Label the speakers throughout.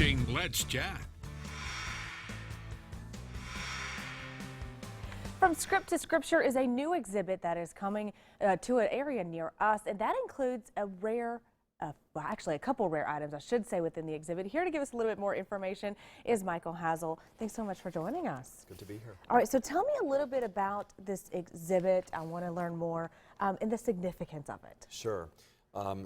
Speaker 1: watching Let's Chat.
Speaker 2: From Script to Scripture is a new exhibit that is coming to an area near us, and that includes a rare, well, actually a couple rare items, I should say, within the exhibit. Here to give us a little bit more information is Michael Hazel. Thanks so much for joining us.
Speaker 3: Good to be here.
Speaker 2: All right, so tell me a little bit about this exhibit. I want to learn more and the significance of it.
Speaker 3: Sure.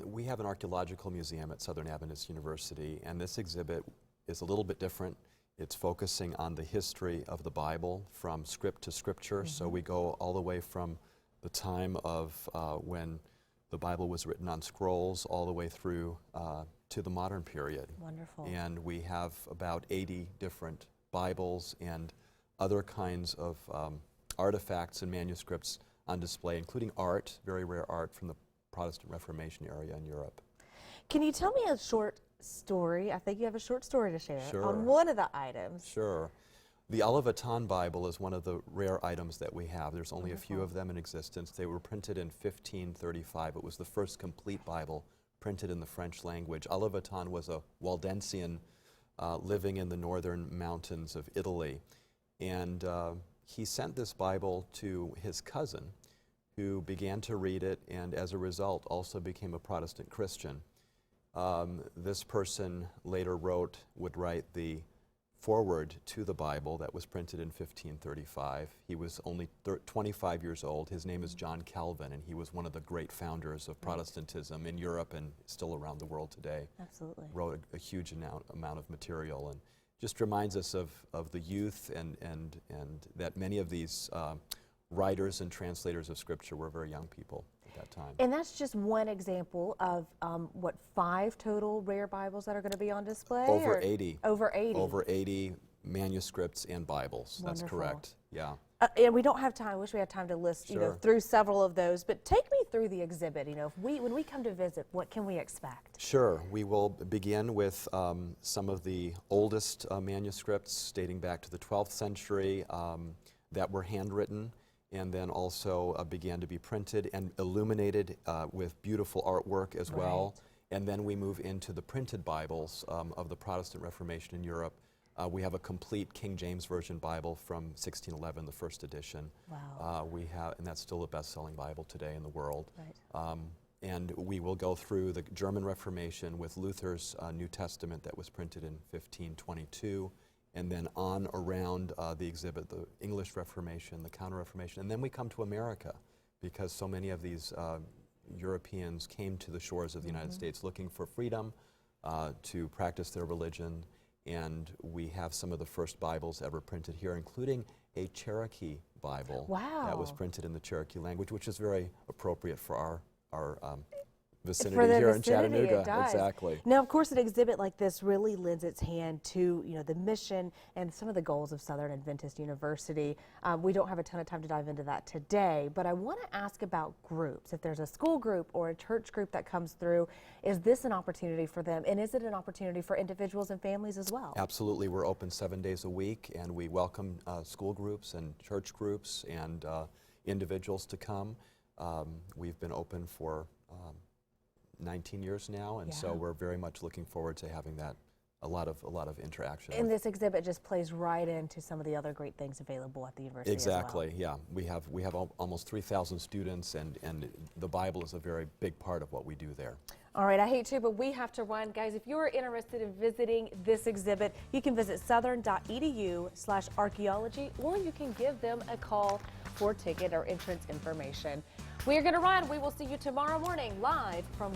Speaker 3: We have an archaeological museum at Southern Adventist University, and this exhibit is a little bit different. It's focusing on the history of the Bible from script to scripture. So we go all the way from the time of when the Bible was written on scrolls all the way through to the modern period.
Speaker 2: Wonderful.
Speaker 3: And we have about 80 different Bibles and other kinds of artifacts and manuscripts on display, including art, very rare art from the Protestant Reformation area in Europe.
Speaker 2: Can you tell me a short story? I think you have a short story to share on one of the items.
Speaker 3: Sure. The Olivet Bible is one of the rare items that we have. There's only a few of them in existence. They were printed in 1535. It was the first complete Bible printed in the French language. Olivet was a Waldensian living in the northern mountains of Italy. And he sent this Bible to his cousin, who began to read it and as a result also became a Protestant Christian. This person later would write the foreword to the Bible that was printed in 1535. He was only 25 years old. His name is John Calvin, and he was one of the great founders of Protestantism in Europe and still around the world today.
Speaker 2: Absolutely. Wrote
Speaker 3: a huge amount of material, and just reminds us of the youth and that many of these writers and translators of Scripture were very young people at that time.
Speaker 2: And that's just one example of, what, 5 total rare Bibles that are going to be on display?
Speaker 3: Over 80.
Speaker 2: Over 80.
Speaker 3: Over 80 manuscripts and Bibles.
Speaker 2: Wonderful.
Speaker 3: That's correct. Yeah.
Speaker 2: And we don't have time. I wish we had time to list, through several of those. But take me through the exhibit. When we come to visit, what can we expect?
Speaker 3: Sure. We will begin with some of the oldest manuscripts dating back to the 12th century that were handwritten, and then also began to be printed and illuminated with beautiful artwork as well. And then we move into the printed Bibles of the Protestant Reformation in Europe. We have a complete King James Version Bible from 1611, the first edition.
Speaker 2: Wow.
Speaker 3: And that's still the best-selling Bible today in the world.
Speaker 2: Right.
Speaker 3: And we will go through the German Reformation with Luther's New Testament that was printed in 1522. And then on around the exhibit, the English Reformation, the Counter-Reformation. And then we come to America, because so many of these Europeans came to the shores of the United States looking for freedom to practice their religion. And we have some of the first Bibles ever printed here, including a Cherokee Bible that was printed in the Cherokee language, which is very appropriate for our vicinity here in Chattanooga. Exactly.
Speaker 2: Now, of course, an exhibit like this really lends its hand to the mission and some of the goals of Southern Adventist University. We don't have a ton of time to dive into that today, but I want to ask about groups. If there's a school group or a church group that comes through, is this an opportunity for them, and is it an opportunity for individuals and families as well?
Speaker 3: Absolutely. We're open 7 days a week, and we welcome school groups and church groups and individuals to come. We've been open for 19 years now, and so we're very much looking forward to having that a lot of interaction.
Speaker 2: And this exhibit just plays right into some of the other great things available at the university.
Speaker 3: Exactly.
Speaker 2: As well.
Speaker 3: Yeah. We have almost 3,000 students, and the Bible is a very big part of what we do there.
Speaker 2: All right, I hate to, but we have to run. Guys, if you're interested in visiting this exhibit, you can visit southern.edu/archaeology, or you can give them a call for ticket or entrance information. We are going to run. We will see you tomorrow morning live from